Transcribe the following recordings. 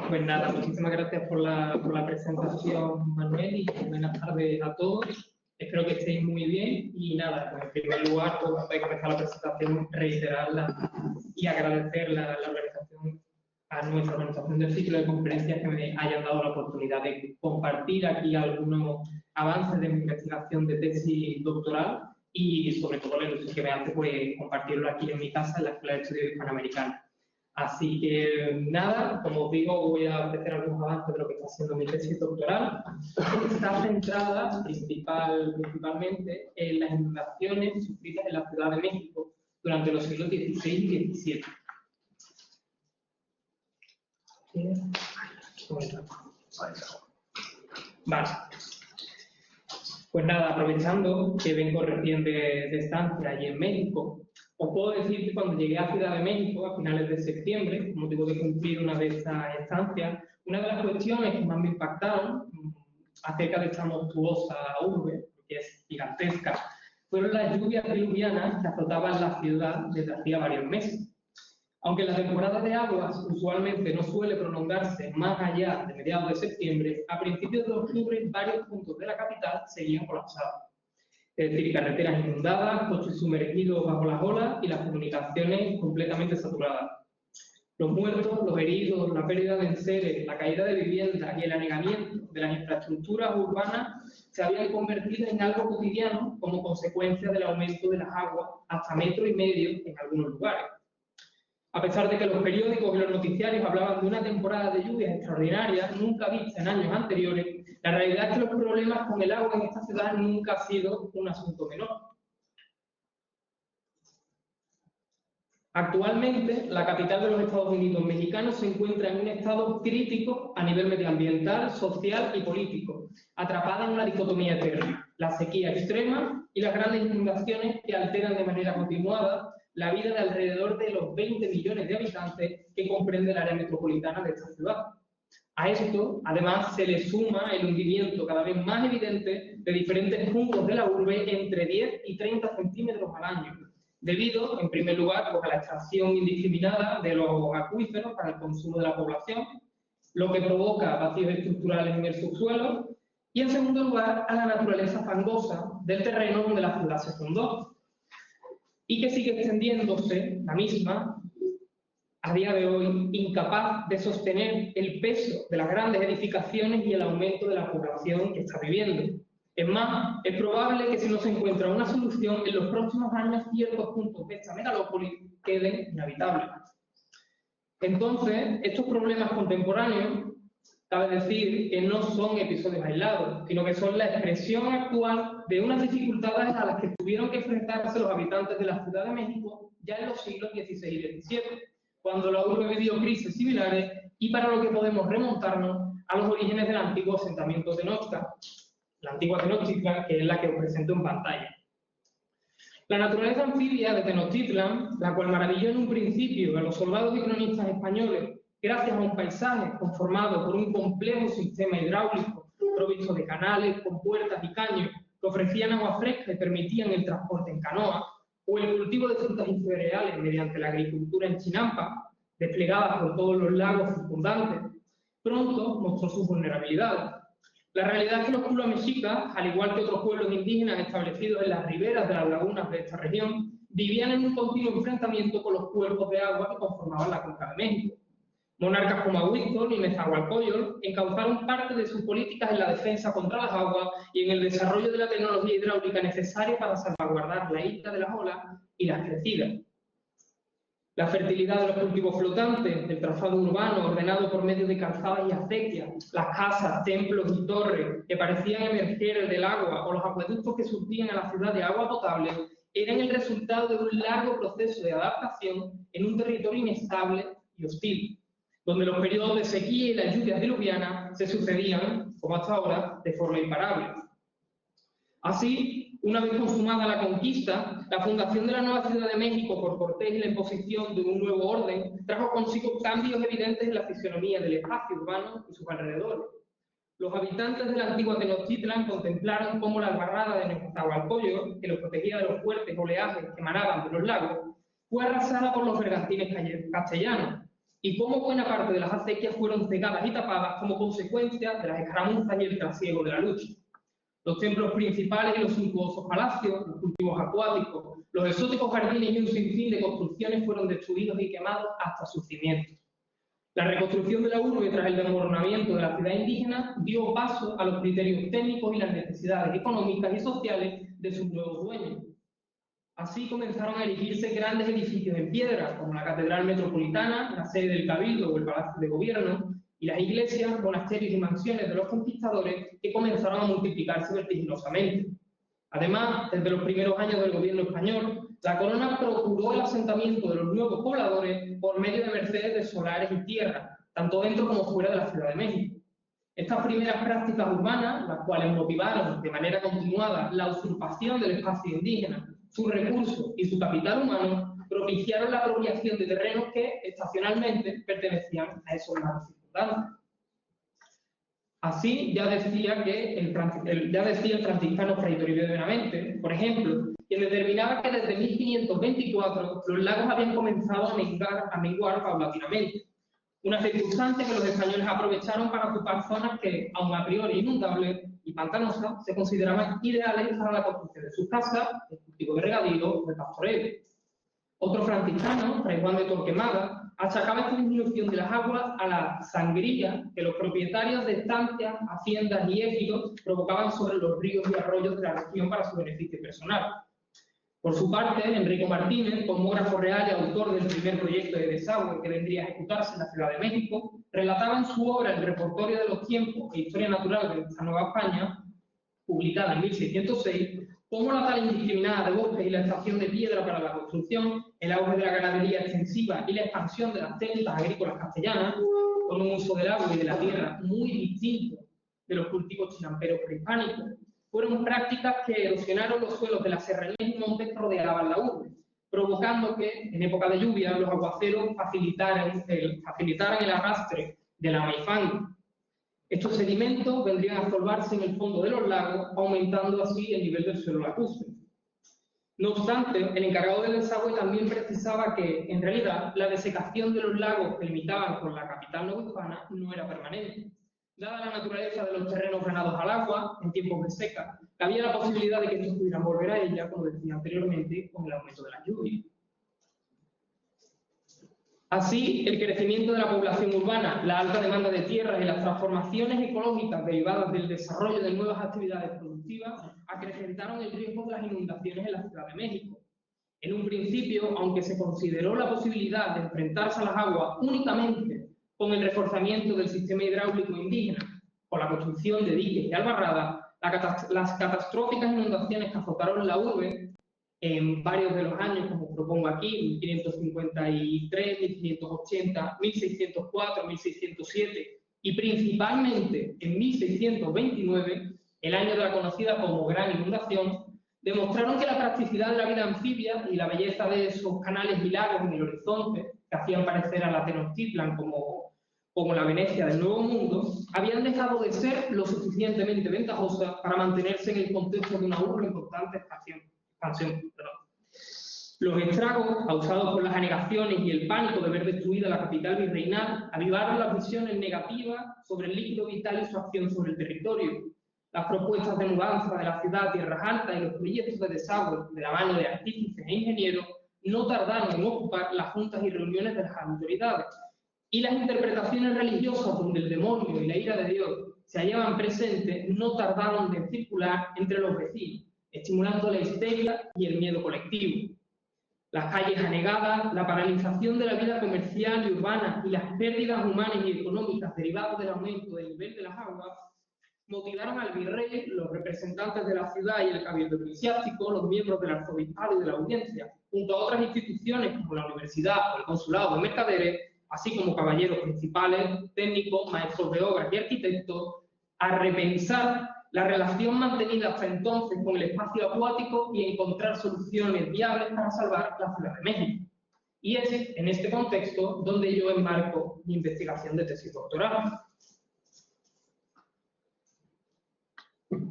Pues nada, muchísimas gracias por la presentación, Manuel, y buenas tardes a todos. Espero que estéis muy bien y nada, pues en primer lugar, pues, antes de comenzar la presentación, reiterarla y agradecer la organización a nuestra organización del ciclo de conferencias que me hayan dado la oportunidad de compartir aquí algunos avances de mi investigación de tesis doctoral y sobre todo la ilusión que me hace pues compartirlo aquí en mi casa en la Escuela de Estudios Hispanoamericanos. Así que, nada, como os digo, voy a ofrecer algunos avances de lo que está haciendo mi tesis doctoral. Está centrada principalmente en las inundaciones sufridas en la Ciudad de México durante los siglos XVI y XVII. Vale. Pues nada, aprovechando que vengo recién de estancia allí en México, os puedo decir que cuando llegué a Ciudad de México a finales de septiembre, con motivo de cumplir una de estas estancias, una de las cuestiones que más me impactaron acerca de esta monstruosa urbe, que es gigantesca, fueron las lluvias diluvianas que azotaban la ciudad desde hacía varios meses. Aunque la temporada de aguas usualmente no suele prolongarse más allá de mediados de septiembre, a principios de octubre varios puntos de la capital seguían colapsados. Es decir, carreteras inundadas, coches sumergidos bajo las olas y las comunicaciones completamente saturadas. Los muertos, los heridos, la pérdida de enseres, la caída de viviendas y el anegamiento de las infraestructuras urbanas se habían convertido en algo cotidiano como consecuencia del aumento de las aguas hasta 1,5 metros en algunos lugares. A pesar de que los periódicos y los noticiarios hablaban de una temporada de lluvias extraordinarias nunca vista en años anteriores, la realidad es que los problemas con el agua en esta ciudad nunca ha sido un asunto menor. Actualmente, la capital de los Estados Unidos mexicanos se encuentra en un estado crítico a nivel medioambiental, social y político, atrapada en una dicotomía eterna, la sequía extrema y las grandes inundaciones que alteran de manera continuada la vida de alrededor de los 20 millones de habitantes que comprende el área metropolitana de esta ciudad. A esto, además, se le suma el hundimiento cada vez más evidente de diferentes puntos de la urbe entre 10 y 30 centímetros al año, debido, en primer lugar, pues, a la extracción indiscriminada de los acuíferos para el consumo de la población, lo que provoca vacíos estructurales en el subsuelo, y, en segundo lugar, a la naturaleza fangosa del terreno donde la ciudad se fundó, y que sigue extendiéndose, la misma, a día de hoy, incapaz de sostener el peso de las grandes edificaciones y el aumento de la población que está viviendo. Es más, es probable que si no se encuentra una solución, en los próximos años ciertos puntos de esta megalópolis queden inhabitables. Entonces, estos problemas contemporáneos, cabe decir que no son episodios aislados, sino que son la expresión actual de unas dificultades a las que tuvieron que enfrentarse los habitantes de la Ciudad de México ya en los siglos XVI y XVII, cuando la urbe vivió crisis similares y para lo que podemos remontarnos a los orígenes del antiguo asentamiento Tenochtitlan, la antigua Tenochtitlan, que es la que os presento en pantalla. La naturaleza anfibia de Tenochtitlan, la cual maravilló en un principio a los soldados y cronistas españoles gracias a un paisaje conformado por un complejo sistema hidráulico provisto de canales, compuertas y caños que ofrecían agua fresca y permitían el transporte en canoa, o el cultivo de frutas y cereales mediante la agricultura en chinampa, desplegada por todos los lagos circundantes, pronto mostró su vulnerabilidad. La realidad es que los pueblos mexicas, al igual que otros pueblos indígenas establecidos en las riberas de las lagunas de esta región, vivían en un continuo enfrentamiento con los cuerpos de agua que conformaban la Cuenca de México. Monarcas como Ahuizotl y Nezahualcóyotl encauzaron parte de sus políticas en la defensa contra las aguas y en el desarrollo de la tecnología hidráulica necesaria para salvaguardar la isla de las olas y las crecidas. La fertilidad de los cultivos flotantes, el trazado urbano ordenado por medio de calzadas y acequias, las casas, templos y torres que parecían emerger del agua o los acueductos que surtían a la ciudad de agua potable eran el resultado de un largo proceso de adaptación en un territorio inestable y hostil, donde los periodos de sequía y las lluvias diluvianas se sucedían, como hasta ahora, de forma imparable. Así, una vez consumada la conquista, la fundación de la nueva Ciudad de México por Cortés y la imposición de un nuevo orden trajo consigo cambios evidentes en la fisonomía del espacio urbano y sus alrededores. Los habitantes de la antigua Tenochtitlan contemplaron cómo la albarrada de Nezahualcóyotl, que los protegía de los fuertes oleajes que emanaban de los lagos, fue arrasada por los bergantines castellanos, y cómo buena parte de las acequias fueron cegadas y tapadas como consecuencia de las escaramuzas y el trasiego de la lucha. Los templos principales y los suntuosos palacios, los cultivos acuáticos, los exóticos jardines y un sinfín de construcciones fueron destruidos y quemados hasta sus cimientos. La reconstrucción de la urbe tras el desmoronamiento de la ciudad indígena dio paso a los criterios técnicos y las necesidades económicas y sociales de sus nuevos dueños. Así comenzaron a erigirse grandes edificios en piedra, como la Catedral Metropolitana, la sede del Cabildo o el Palacio de Gobierno, y las iglesias, monasterios y mansiones de los conquistadores que comenzaron a multiplicarse vertiginosamente. Además, desde los primeros años del gobierno español, la corona procuró el asentamiento de los nuevos pobladores por medio de mercedes de solares y tierras, tanto dentro como fuera de la Ciudad de México. Estas primeras prácticas urbanas, las cuales motivaron de manera continuada la usurpación del espacio indígena, sus recursos y su capital humano, propiciaron la apropiación de terrenos que estacionalmente pertenecían a esos más circundantes. Así ya decía el franciscano Fray Toribio de Benavente, por ejemplo, quien determinaba que desde 1524 los lagos habían comenzado a menguar paulatinamente, una circunstancia que los españoles aprovecharon para ocupar zonas que, aun a priori inundables y pantanosas, se consideraban ideales para la construcción de sus casas, el cultivo de regadío o de pastoreo. Otro franciscano, Fray Juan de Torquemada, achacaba esta disminución de las aguas a la sangría que los propietarios de estancias, haciendas y égidos provocaban sobre los ríos y arroyos de la región para su beneficio personal. Por su parte, Enrico Martínez, cosmógrafo real y autor del primer proyecto de desagüe que vendría a ejecutarse en la Ciudad de México, relataba en su obra El repertorio de los tiempos e historia natural de esta Nueva España, publicada en 1606, cómo la tala indiscriminada de bosques y la extracción de piedra para la construcción, el auge de la ganadería extensiva y la expansión de las técnicas agrícolas castellanas, con un uso del agua y de la tierra muy distinto de los cultivos chinamperos prehispánicos, fueron prácticas que erosionaron los suelos de las serranías y montes que rodeaban la urbe, provocando que, en época de lluvia, los aguaceros facilitaran el arrastre de la maifanga. Estos sedimentos vendrían a formarse en el fondo de los lagos, aumentando así el nivel del suelo lacustre. No obstante, el encargado del desagüe también precisaba que, en realidad, la desecación de los lagos que limitaban con la capital novohispana no era permanente. Dada la naturaleza de los terrenos ganados al agua, en tiempos de seca, había la posibilidad de que estos pudieran volver a ella, como decía anteriormente, con el aumento de las lluvias. Así, el crecimiento de la población urbana, la alta demanda de tierras y las transformaciones ecológicas derivadas del desarrollo de nuevas actividades productivas acrecentaron el riesgo de las inundaciones en la Ciudad de México. En un principio, aunque se consideró la posibilidad de enfrentarse a las aguas únicamente con el reforzamiento del sistema hidráulico indígena, con la construcción de diques y albarradas, las catastróficas inundaciones que azotaron la urbe en varios de los años, como propongo aquí, 1553, 1580, 1604, 1607 y principalmente en 1629, el año de la conocida como Gran Inundación, demostraron que la practicidad de la vida anfibia y la belleza de esos canales y lagos en el horizonte, que hacían parecer a la Tenochtitlan como la Venecia del Nuevo Mundo, habían dejado de ser lo suficientemente ventajosas para mantenerse en el contexto de una urbe en constante expansión. Los estragos causados por las anegaciones y el pánico de ver destruida la capital virreinal avivaron las visiones negativas sobre el líquido vital y su acción sobre el territorio. Las propuestas de mudanza de la ciudad a tierras altas y los proyectos de desagüe de la mano de artífices e ingenieros no tardaron en ocupar las juntas y reuniones de las autoridades. Y las interpretaciones religiosas donde el demonio y la ira de Dios se hallaban presentes no tardaron en circular entre los vecinos, estimulando la histeria y el miedo colectivo. Las calles anegadas, la paralización de la vida comercial y urbana y las pérdidas humanas y económicas derivadas del aumento del nivel de las aguas motivaron al virrey, los representantes de la ciudad y el cabildo eclesiástico, los miembros del arzobispado y de la audiencia, junto a otras instituciones como la universidad o el consulado de mercaderes, así como caballeros principales, técnicos, maestros de obras y arquitectos, a repensar la relación mantenida hasta entonces con el espacio acuático y encontrar soluciones viables para salvar la Ciudad de México. Y es en este contexto donde yo enmarco mi investigación de tesis doctoral.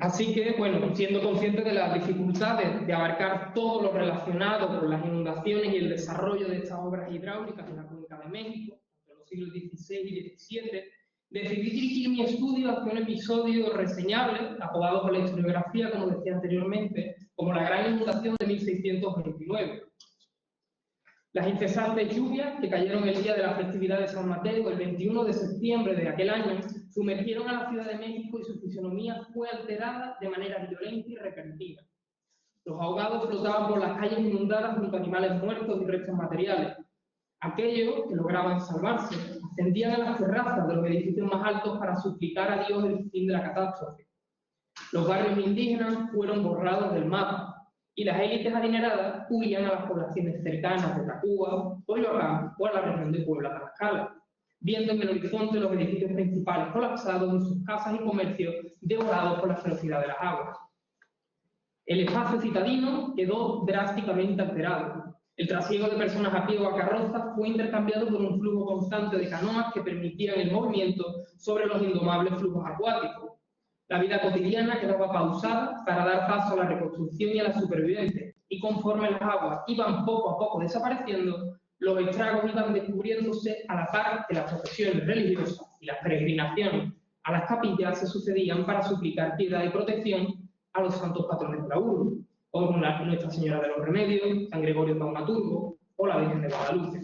Así que, bueno, siendo consciente de las dificultades de abarcar todo lo relacionado con las inundaciones y el desarrollo de estas obras hidráulicas en la Cuenca de México, tanto en los siglos XVI y XVII, decidí dirigir mi estudio hacia un episodio reseñable, apodado por la historiografía, como decía anteriormente, como la Gran Inundación de 1629. Las incesantes lluvias que cayeron el día de la festividad de San Mateo, el 21 de septiembre de aquel año, sumergieron a la Ciudad de México y su fisonomía fue alterada de manera violenta y repentina. Los ahogados flotaban por las calles inundadas junto a animales muertos y restos materiales. Aquellos que lograban salvarse ascendían a las terrazas de los edificios más altos para suplicar a Dios el fin de la catástrofe. Los barrios indígenas fueron borrados del mapa y las élites adineradas huían a las poblaciones cercanas de Tacuba, Coyoacán o a la región de Puebla-Tlaxcala, viendo en el horizonte los edificios principales colapsados y sus casas y comercios devorados por la ferocidad de las aguas. El espacio citadino quedó drásticamente alterado. El trasiego de personas a pie o a carrozas fue intercambiado por un flujo constante de canoas que permitían el movimiento sobre los indomables flujos acuáticos. La vida cotidiana quedaba pausada para dar paso a la reconstrucción y a la supervivencia, y conforme las aguas iban poco a poco desapareciendo, los estragos iban descubriéndose a la par que las procesiones religiosas y las peregrinaciones a las capillas se sucedían para suplicar piedad y protección a los santos patrones de la urbe, como Nuestra Señora de los Remedios, San Gregorio Taumaturgo o la Virgen de Guadalupe.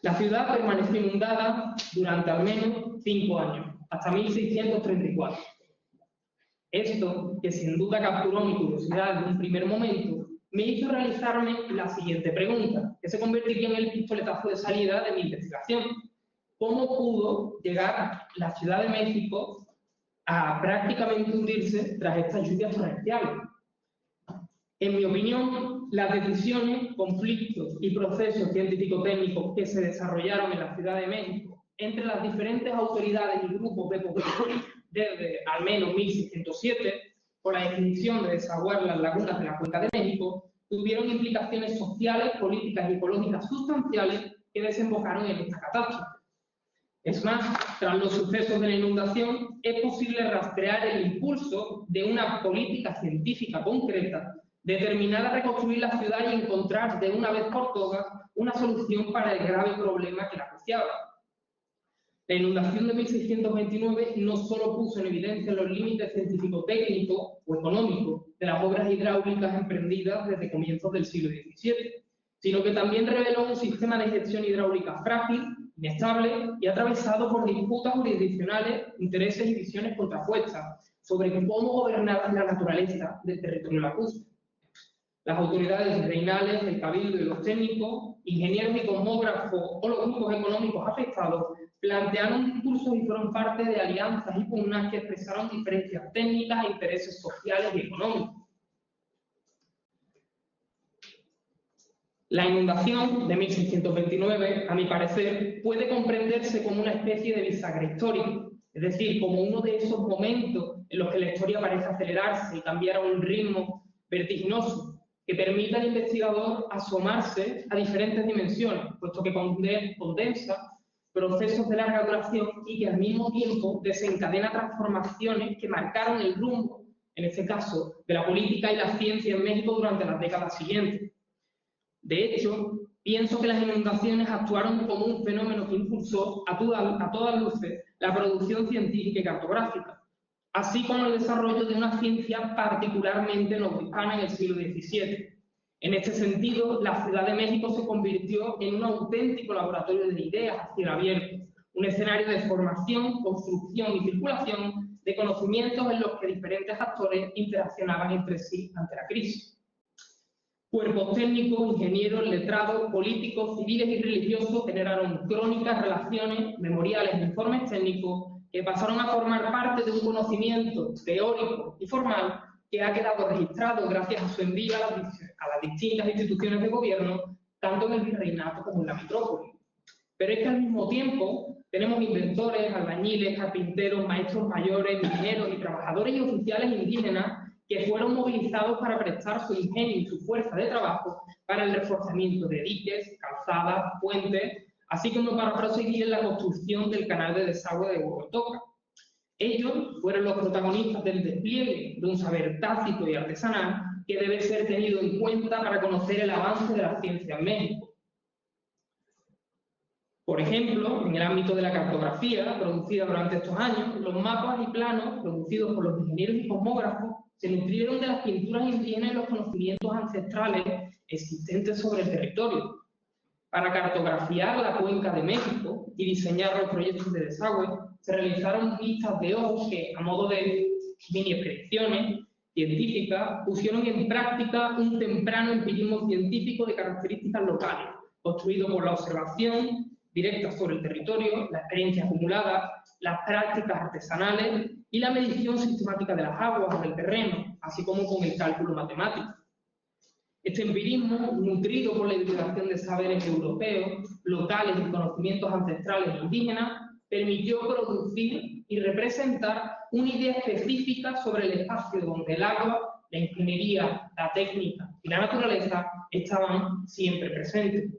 La ciudad permaneció inundada durante al menos 5 años, hasta 1634. Esto, que sin duda capturó mi curiosidad en un primer momento, me hizo realizarme la siguiente pregunta, que se convertiría en el pistoletazo de salida de mi investigación. ¿Cómo pudo llegar la Ciudad de México a prácticamente hundirse tras estas lluvias torrenciales? En mi opinión, las decisiones, conflictos y procesos científico-técnicos que se desarrollaron en la Ciudad de México entre las diferentes autoridades y grupos de población desde al menos 1607, por la definición de desaguar las lagunas de la Cuenca de México, tuvieron implicaciones sociales, políticas y ecológicas sustanciales que desembocaron en esta catástrofe. Es más, tras los sucesos de la inundación, es posible rastrear el impulso de una política científica concreta determinada a reconstruir la ciudad y encontrar de una vez por todas una solución para el grave problema que la apreciaba. La inundación de 1629 no solo puso en evidencia los límites científico-técnicos o económicos de las obras hidráulicas emprendidas desde comienzos del siglo XVII, sino que también reveló un sistema de gestión hidráulica frágil, inestable y atravesado por disputas jurisdiccionales, intereses y visiones contrapuestas sobre cómo gobernar la naturaleza del territorio lacustre. Las autoridades reinales, el cabildo y los técnicos, ingenieros y cosmógrafos o los grupos económicos afectados plantearon discursos y fueron parte de alianzas y pugnas que expresaron diferencias técnicas e intereses sociales y económicos. La inundación de 1629, a mi parecer, puede comprenderse como una especie de bisagra histórica, es decir, como uno de esos momentos en los que la historia parece acelerarse y cambiar a un ritmo vertiginoso, que permita al investigador asomarse a diferentes dimensiones, puesto que condensa procesos de larga duración y que al mismo tiempo desencadena transformaciones que marcaron el rumbo, en este caso, de la política y la ciencia en México durante las décadas siguientes. De hecho, pienso que las inundaciones actuaron como un fenómeno que impulsó a todas luces la producción científica y cartográfica, así como el desarrollo de una ciencia particularmente novohispana en el siglo XVII. En este sentido, la Ciudad de México se convirtió en un auténtico laboratorio de ideas a cielo abierto, un escenario de formación, construcción y circulación de conocimientos en los que diferentes actores interaccionaban entre sí ante la crisis. Cuerpos técnicos, ingenieros, letrados, políticos, civiles y religiosos generaron crónicas, relaciones, memoriales e informes técnicos que pasaron a formar parte de un conocimiento teórico y formal que ha quedado registrado gracias a su envío a las distintas instituciones de gobierno, tanto en el virreinato como en la metrópoli. Pero es que al mismo tiempo tenemos inventores, albañiles, carpinteros, maestros mayores, mineros y trabajadores y oficiales indígenas que fueron movilizados para prestar su ingenio y su fuerza de trabajo para el reforzamiento de diques, calzadas, puentes, así como para proseguir en la construcción del canal de desagüe de Huehuetoca. Ellos fueron los protagonistas del despliegue de un saber tácito y artesanal que debe ser tenido en cuenta para conocer el avance de la ciencia en México. Por ejemplo, en el ámbito de la cartografía, producida durante estos años, los mapas y planos producidos por los ingenieros y cosmógrafos se nutrieron de las pinturas indígenas y los conocimientos ancestrales existentes sobre el territorio. Para cartografiar la cuenca de México y diseñar los proyectos de desagüe, se realizaron vistas de ojos que, a modo de mini expediciones científicas, pusieron en práctica un temprano empirismo científico de características locales, construido por la observación directa sobre el territorio, la experiencia acumulada, las prácticas artesanales y la medición sistemática de las aguas del terreno, así como con el cálculo matemático. Este empirismo, nutrido por la hibridación de saberes europeos, locales y conocimientos ancestrales indígenas, permitió producir y representar una idea específica sobre el espacio donde el agua, la ingeniería, la técnica y la naturaleza estaban siempre presentes.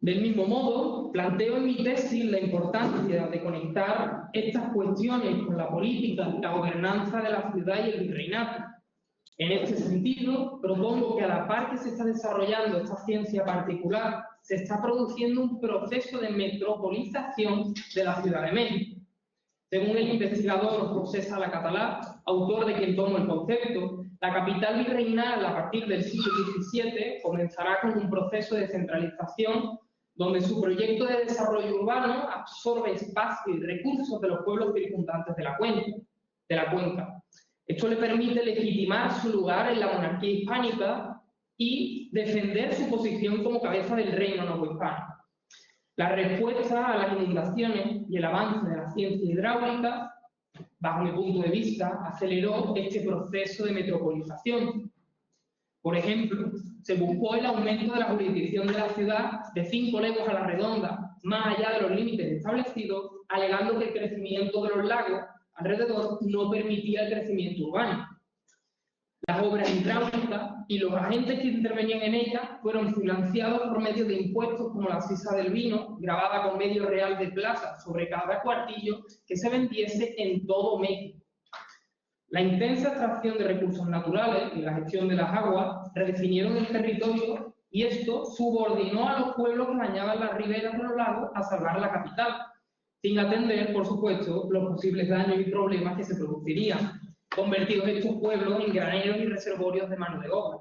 Del mismo modo, planteo en mi tesis la importancia de conectar estas cuestiones con la política y la gobernanza de la ciudad y el virreinato. En este sentido, propongo que a la par que se está desarrollando esta ciencia particular, se está produciendo un proceso de metropolización de la Ciudad de México. Según el investigador José Sala Catalá, autor de quien tomo el concepto, la capital virreinal a partir del siglo XVII comenzará con un proceso de centralización donde su proyecto de desarrollo urbano absorbe espacio y recursos de los pueblos circundantes de la cuenca. Esto le permite legitimar su lugar en la monarquía hispánica y defender su posición como cabeza del reino novohispano. La respuesta a las inundaciones y el avance de la ciencia hidráulica, bajo mi punto de vista, aceleró este proceso de metropolización. Por ejemplo, se buscó el aumento de la jurisdicción de la ciudad de 5 leguas a la redonda, más allá de los límites establecidos, alegando que el crecimiento de los lagos alrededor no permitía el crecimiento urbano. Las obras hidráulicas y los agentes que intervenían en ellas fueron financiados por medio de impuestos como la sisa del vino, grabada con medio real de plata sobre cada cuartillo que se vendiese en todo México. La intensa extracción de recursos naturales y la gestión de las aguas redefinieron el territorio y esto subordinó a los pueblos que bañaban las riberas de los lagos a salvar la capital, sin atender, por supuesto, los posibles daños y problemas que se producirían, convertidos estos pueblos en graneros y reservorios de mano de obra.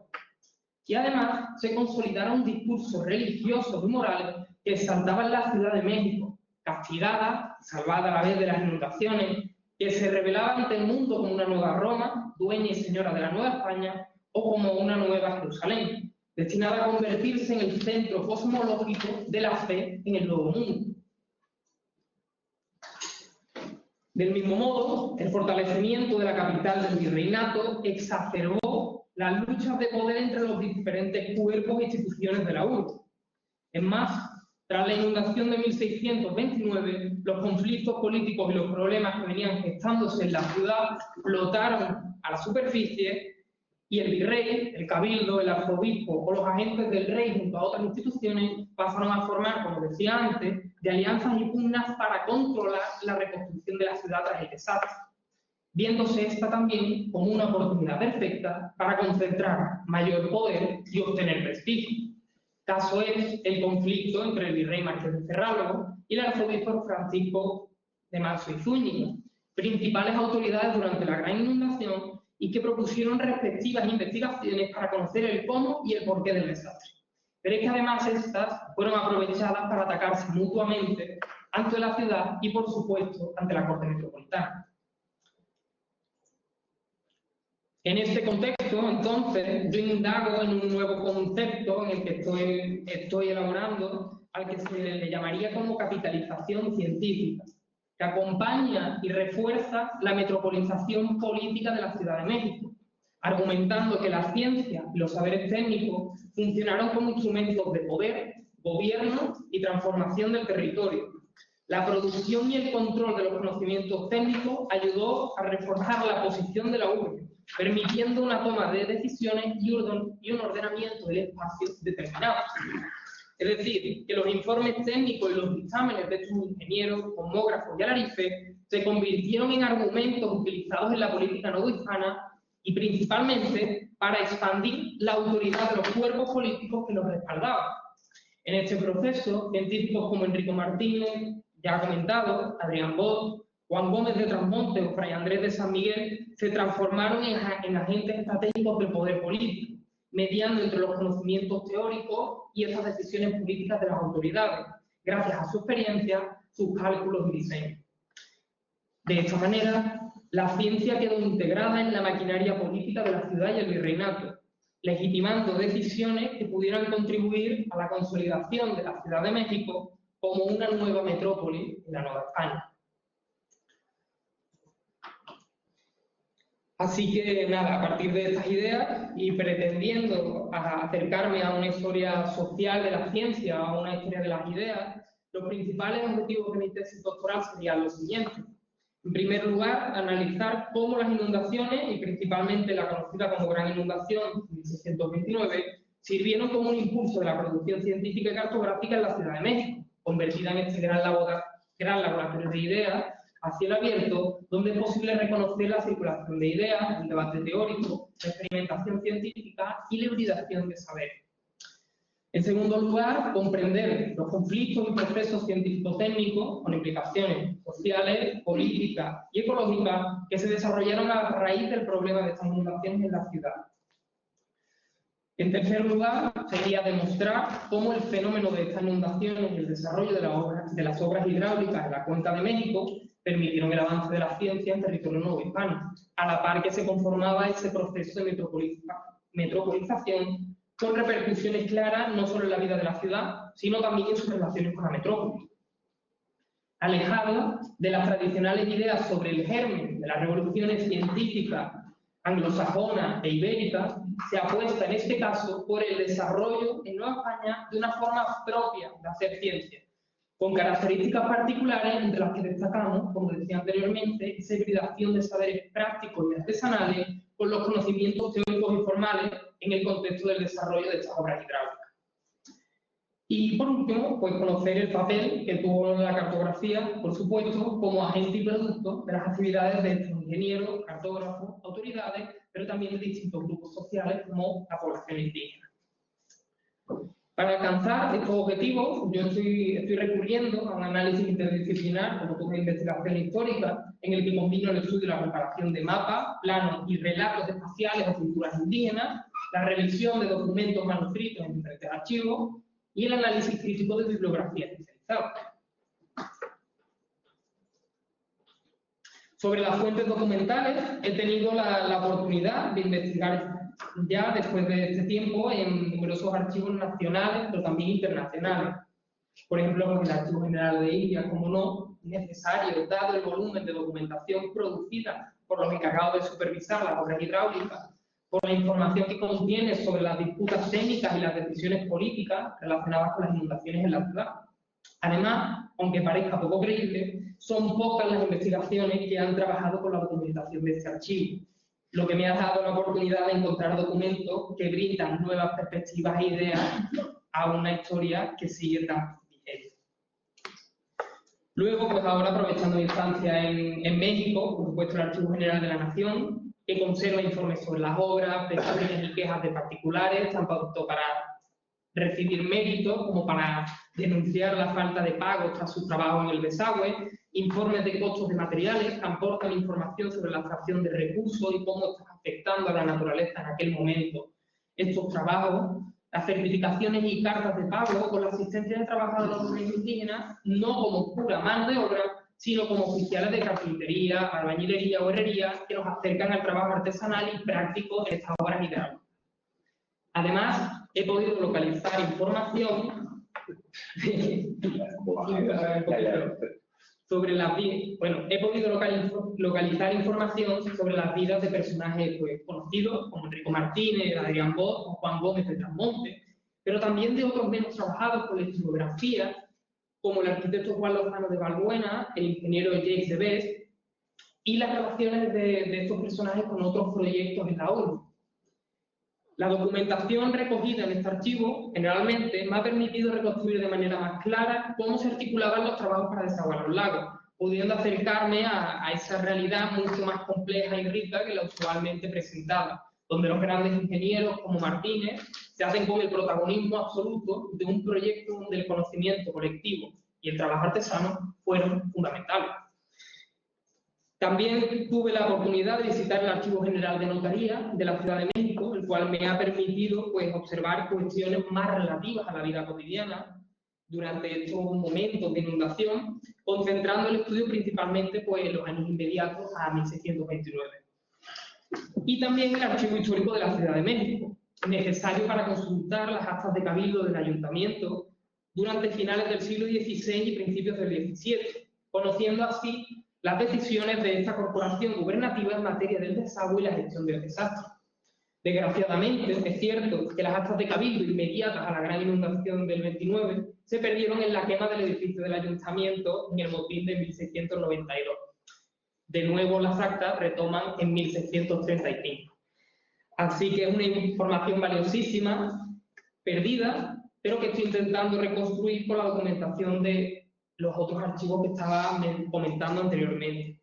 Y además se consolidaron discursos religiosos y morales que exaltaban la Ciudad de México, castigada, salvada a la vez de las inundaciones, que se revelaba ante el mundo como una nueva Roma, dueña y señora de la Nueva España, o como una nueva Jerusalén, destinada a convertirse en el centro cosmológico de la fe en el Nuevo Mundo. Del mismo modo, el fortalecimiento de la capital del virreinato exacerbó las luchas de poder entre los diferentes cuerpos e instituciones de la urbe. Es más, tras la inundación de 1629, los conflictos políticos y los problemas que venían gestándose en la ciudad flotaron a la superficie y el virrey, el cabildo, el arzobispo o los agentes del rey junto a otras instituciones pasaron a formar, como decía antes, de alianzas y pugnas para controlar la reconstrucción de la ciudad tras el desastre, viéndose esta también como una oportunidad perfecta para concentrar mayor poder y obtener prestigio. Caso es el conflicto entre el virrey Marqués de Cerralbo y el arzobispo Francisco de Marzo y Zúñiga, principales autoridades durante la gran inundación y que propusieron respectivas investigaciones para conocer el cómo y el porqué del desastre. Pero es que además estas fueron aprovechadas para atacarse mutuamente ante la ciudad y, por supuesto, ante la Corte Metropolitana. En este contexto, entonces, yo indago en un nuevo concepto en el que estoy elaborando, al que se le llamaría como capitalización científica, que acompaña y refuerza la metropolización política de la Ciudad de México, argumentando que la ciencia y los saberes técnicos funcionaron como instrumentos de poder, gobierno y transformación del territorio. La producción y el control de los conocimientos técnicos ayudó a reforzar la posición de la urbe, permitiendo una toma de decisiones y un ordenamiento del espacio determinado. Es decir, que los informes técnicos y los dictámenes de estos ingenieros, cosmógrafos y alarifes se convirtieron en argumentos utilizados en la política novohispana y principalmente para expandir la autoridad de los cuerpos políticos que los respaldaban. En este proceso, científicos como Enrico Martínez, ya comentado, Adrián Bot, Juan Gómez de Trasmonte o Fray Andrés de San Miguel se transformaron en agentes estratégicos del poder político, mediando entre los conocimientos teóricos y esas decisiones políticas de las autoridades, gracias a su experiencia, sus cálculos y diseño. De esta manera, la ciencia quedó integrada en la maquinaria política de la ciudad y el virreinato, legitimando decisiones que pudieran contribuir a la consolidación de la Ciudad de México como una nueva metrópoli en la Nueva España. Así que nada, a partir de estas ideas y pretendiendo acercarme a una historia social de la ciencia, a una historia de las ideas, los principales objetivos de mi tesis doctoral serían los siguientes. En primer lugar, analizar cómo las inundaciones, y principalmente la conocida como Gran Inundación de 1629, sirvieron como un impulso de la producción científica y cartográfica en la Ciudad de México, convertida en este gran laboratorio de ideas a cielo abierto, donde es posible reconocer la circulación de ideas, el debate teórico, la experimentación científica y la hibridación de saber. En segundo lugar, comprender los conflictos y procesos científico-técnicos con implicaciones sociales, políticas y ecológicas que se desarrollaron a raíz del problema de estas inundaciones en la ciudad. En tercer lugar, sería demostrar cómo el fenómeno de estas inundaciones y el desarrollo de las obras hidráulicas en la Cuenca de México permitieron el avance de la ciencia en territorio nuevo hispano, a la par que se conformaba ese proceso de metropolización con repercusiones claras no solo en la vida de la ciudad, sino también en sus relaciones con la metrópoli. Alejado de las tradicionales ideas sobre el germen de las revoluciones científicas anglosajonas e ibéricas, se apuesta en este caso por el desarrollo en Nueva España de una forma propia de hacer ciencia, con características particulares entre las que destacamos, como decía anteriormente, esa hibridación de saberes prácticos y artesanales con los conocimientos teóricos y formales en el contexto del desarrollo de estas obras hidráulicas. Y por último, pues conocer el papel que tuvo la cartografía, por supuesto, como agente y producto de las actividades de estos ingenieros, cartógrafos, autoridades, pero también de distintos grupos sociales como la población indígena. Para alcanzar estos objetivos, yo estoy recurriendo a un análisis interdisciplinar como toda investigación histórica, en el que combino el estudio y la comparación de mapas, planos y relatos espaciales o culturas indígenas, la revisión de documentos manuscritos en diferentes archivos y el análisis crítico de bibliografía especializada. Sobre las fuentes documentales, he tenido la oportunidad de investigar ya después de este tiempo en numerosos archivos nacionales, pero también internacionales. Por ejemplo, en el Archivo General de India, como no, necesario, dado el volumen de documentación producida por los encargados de supervisar las obras hidráulicas, por la información que contiene sobre las disputas técnicas y las decisiones políticas relacionadas con las inundaciones en la ciudad. Además, aunque parezca poco creíble, son pocas las investigaciones que han trabajado con la documentación de este archivo, lo que me ha dado la oportunidad de encontrar documentos que brindan nuevas perspectivas e ideas a una historia que sigue tan vigente. Luego, pues ahora, aprovechando mi estancia en México, por supuesto el Archivo General de la Nación, que conserva informes sobre las obras, peticiones y quejas de particulares, tanto para recibir méritos como para denunciar la falta de pago tras su trabajo en el desagüe, informes de costos de materiales que aportan información sobre la extracción de recursos y cómo está afectando a la naturaleza en aquel momento estos trabajos, las certificaciones y cartas de pago con la asistencia de trabajadores indígenas, no como pura mano de obra, sino como oficiales de carpintería, albañilería o herrería que nos acercan al trabajo artesanal y práctico en estas obras hidráulicas. Además, he podido localizar información sobre las vidas, he podido localizar información sobre las vidas de personajes pues, conocidos como Enrico Martínez, Adrián Bot o Juan Gómez de Trasmonte, pero también de otros menos trabajados con la historiografía, como el arquitecto Juan Lozano de Balbuena, el ingeniero Jacques de Best, y las relaciones de estos personajes con otros proyectos en la ONU. La documentación recogida en este archivo, generalmente, me ha permitido reconstruir de manera más clara cómo se articulaban los trabajos para desaguar los lagos, pudiendo acercarme a esa realidad mucho más compleja y rica que la usualmente presentada, donde los grandes ingenieros como Martínez se hacen con el protagonismo absoluto de un proyecto donde el conocimiento colectivo y el trabajo artesano fueron fundamentales. También tuve la oportunidad de visitar el Archivo General de Notaría de la Ciudad de México, el cual me ha permitido pues, observar cuestiones más relativas a la vida cotidiana durante estos momentos de inundación, concentrando el estudio principalmente pues, en los años inmediatos a 1629. Y también el Archivo Histórico de la Ciudad de México, necesario para consultar las actas de cabildo del ayuntamiento durante finales del siglo XVI y principios del XVII, conociendo así las decisiones de esta corporación gubernativa en materia del desagüe y la gestión del desastre. Desgraciadamente, es cierto que las actas de cabildo inmediatas a la gran inundación del 29 se perdieron en la quema del edificio del ayuntamiento en el motín de 1692. De nuevo, las actas retoman en 1635. Así que es una información valiosísima, perdida, pero que estoy intentando reconstruir con la documentación de los otros archivos que estaba comentando anteriormente.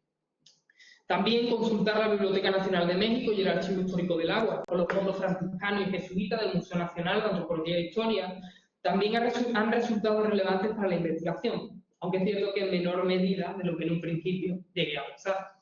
También consultar la Biblioteca Nacional de México y el Archivo Histórico del Agua, con los fondos franciscanos y jesuitas del Museo Nacional de Antropología e Historia, también han resultado relevantes para la investigación, aunque es cierto que en menor medida de lo que en un principio llegué a pensar.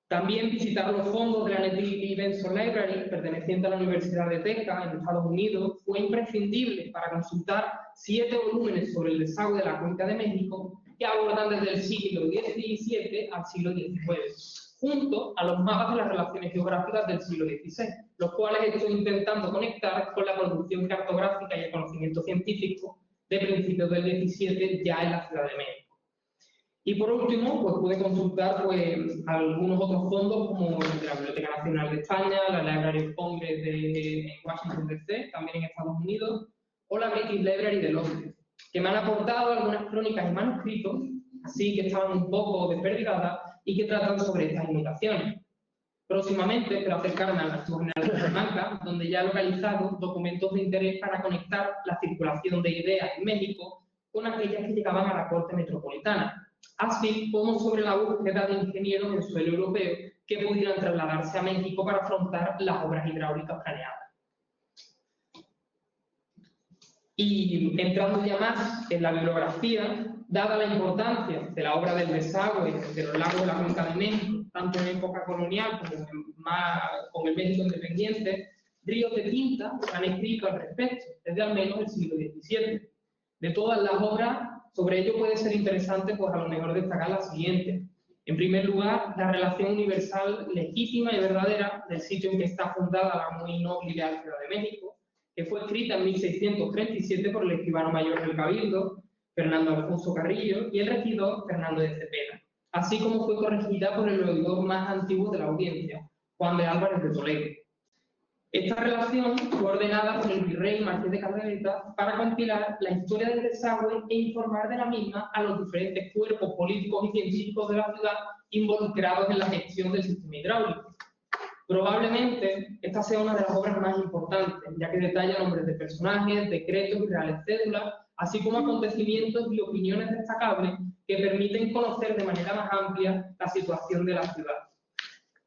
También visitar los fondos de la Nativity Benson Library, perteneciente a la Universidad de Texas, en Estados Unidos, fue imprescindible para consultar 7 volúmenes sobre el desagüe de la Cuenca de México que abordan desde el siglo XVII al siglo XIX, junto a los mapas de las relaciones geográficas del siglo XVI, los cuales estoy intentando conectar con la producción cartográfica y el conocimiento científico de principios del XVII ya en la Ciudad de México. Y por último, pues pude consultar pues, algunos otros fondos como el de la Biblioteca Nacional de España, la Library of Congress en Washington DC, también en Estados Unidos, o la British Library de Londres, que me han aportado algunas crónicas y manuscritos, así que estaban un poco desperdigadas y que tratan sobre estas inundaciones. Próximamente espero acercarme al Archivo General de Salamanca, donde ya he localizado documentos de interés para conectar la circulación de ideas en México con aquellas que llegaban a la Corte Metropolitana, así como sobre la búsqueda de ingenieros en suelo europeo que pudieran trasladarse a México para afrontar las obras hidráulicas planeadas. Y entrando ya más en la bibliografía, dada la importancia de la obra del desagüe de los lagos de la Cuenca de México, tanto en época colonial como con el México independiente, ríos de tinta han escrito al respecto desde al menos el siglo XVII. De todas las obras, sobre ello puede ser interesante, pues a lo mejor destacar la siguiente. En primer lugar, la relación universal legítima y verdadera del sitio en que está fundada la muy noble y leal Ciudad de México, que fue escrita en 1637 por el escribano mayor del Cabildo, Fernando Alfonso Carrillo, y el regidor Fernando de Cepeda, así como fue corregida por el oidor más antiguo de la audiencia, Juan de Álvarez de Toledo. Esta relación fue ordenada por el virrey Marqués de Carmelita para compilar la historia del desagüe e informar de la misma a los diferentes cuerpos políticos y científicos de la ciudad involucrados en la gestión del sistema hidráulico. Probablemente esta sea una de las obras más importantes, ya que detalla nombres de personajes, decretos y reales cédulas, así como acontecimientos y opiniones destacables que permiten conocer de manera más amplia la situación de la ciudad.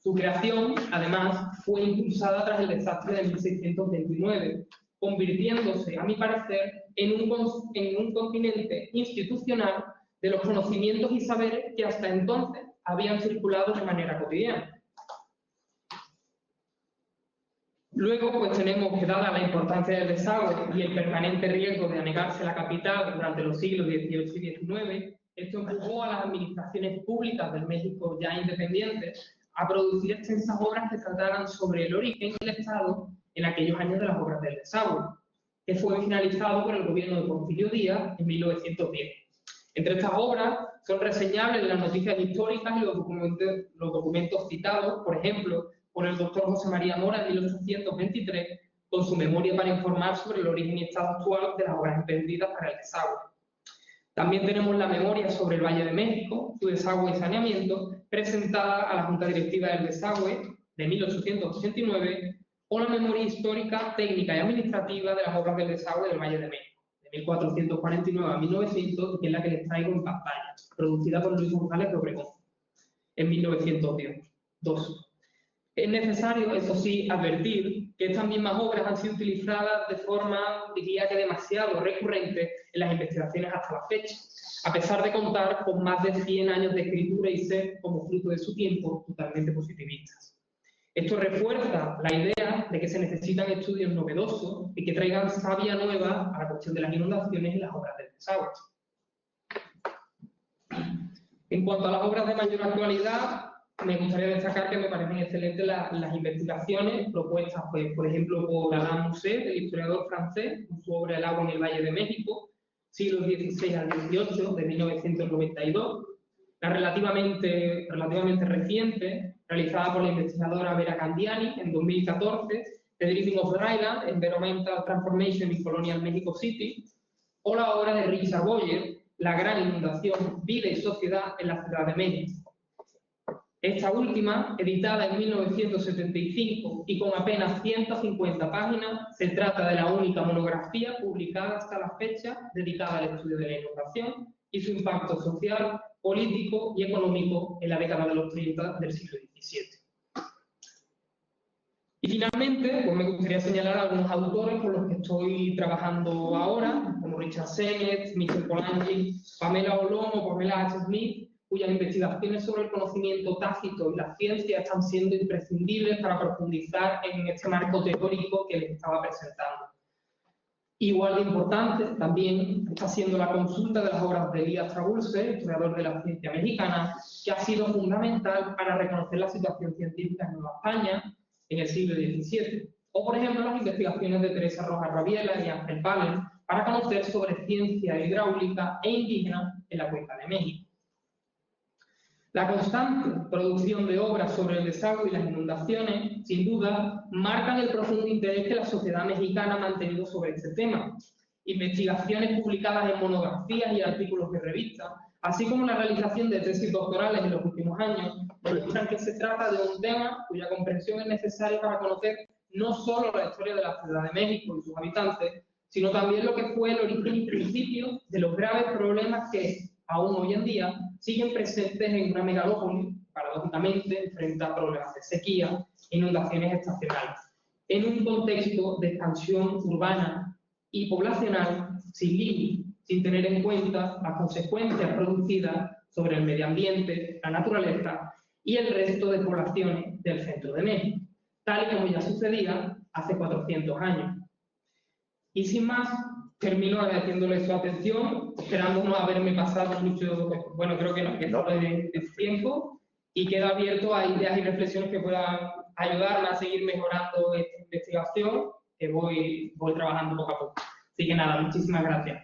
Su creación, además, fue impulsada tras el desastre de 1629, convirtiéndose, a mi parecer, en un continente institucional de los conocimientos y saberes que hasta entonces habían circulado de manera cotidiana. Luego, pues tenemos que, dada la importancia del desagüe y el permanente riesgo de anegarse la capital durante los siglos XVIII y XIX, esto empujó a las administraciones públicas del México ya independiente a producir extensas obras que trataran sobre el origen del Estado en aquellos años de las obras del desagüe, que fue finalizado por el gobierno de Porfirio Díaz en 1910. Entre estas obras son reseñables las noticias históricas y los documentos citados, por ejemplo, por el doctor José María Mora en 1823, con su memoria para informar sobre el origen y estado actual de las obras emprendidas para el desagüe. También tenemos la memoria sobre el Valle de México, su desagüe y saneamiento, presentada a la Junta Directiva del Desagüe de 1889, o la memoria histórica, técnica y administrativa de las obras del desagüe del Valle de México, de 1449 a 1900, que es la que les traigo en pantalla, producida por Luis González de Obregón, en 1902. Es necesario, eso sí, advertir que estas mismas obras han sido utilizadas de forma, diría que demasiado recurrente en las investigaciones hasta la fecha, a pesar de contar con más de 100 años de escritura y ser, como fruto de su tiempo, totalmente positivistas. Esto refuerza la idea de que se necesitan estudios novedosos y que traigan savia nueva a la cuestión de las inundaciones y las obras del desagüe. En cuanto a las obras de mayor actualidad, me gustaría destacar que me parecen excelentes las investigaciones propuestas, pues, por ejemplo, por Alain Musset, el historiador francés, con su obra El agua en el Valle de México, siglos XVI al XVIII, de 1992, la relativamente reciente, realizada por la investigadora Vera Candiani en 2014, The Drifting of the Island, Environmental Transformation in Colonial Mexico City, o la obra de Richard Boyer, La gran inundación, vida y sociedad en la Ciudad de México. Esta última, editada en 1975 y con apenas 150 páginas, se trata de la única monografía publicada hasta la fecha dedicada al estudio de la inundación y su impacto social, político y económico en la década de los 30 del siglo XVII. Y finalmente, pues me gustaría señalar a algunos autores con los que estoy trabajando ahora, como Richard Sennett, Michel Polanyi, Pamela Olom o Pamela H. Smith, cuyas investigaciones sobre el conocimiento tácito y la ciencia están siendo imprescindibles para profundizar en este marco teórico que les estaba presentando. Igual de importante también está siendo la consulta de las obras de Elías Trabulce, historiador de la ciencia mexicana, que ha sido fundamental para reconocer la situación científica en Nueva España en el siglo XVII. O, por ejemplo, las investigaciones de Teresa Rojas Rabiela y Ángel Palen para conocer sobre ciencia hidráulica e indígena en la Cuenca de México. La constante producción de obras sobre el desagüe y las inundaciones, sin duda, marcan el profundo interés que la sociedad mexicana ha mantenido sobre este tema. Investigaciones publicadas en monografías y artículos de revistas, así como la realización de tesis doctorales en los últimos años, demuestran que se trata de un tema cuya comprensión es necesaria para conocer no solo la historia de la Ciudad de México y sus habitantes, sino también lo que fue el origen y principio de los graves problemas que, aún hoy en día, siguen presentes en una megalópoli, paradójicamente, enfrenta a problemas de sequía e inundaciones estacionales, en un contexto de expansión urbana y poblacional sin límite, sin tener en cuenta las consecuencias producidas sobre el medio ambiente, la naturaleza y el resto de poblaciones del centro de México, tal y como ya sucedía hace 400 años. Y sin más, termino agradeciéndole su atención, esperando no haberme pasado mucho, bueno, creo que no, que no de tiempo, y queda abierto a ideas y reflexiones que puedan ayudarme a seguir mejorando esta investigación, que voy trabajando poco a poco. Así que nada, muchísimas gracias.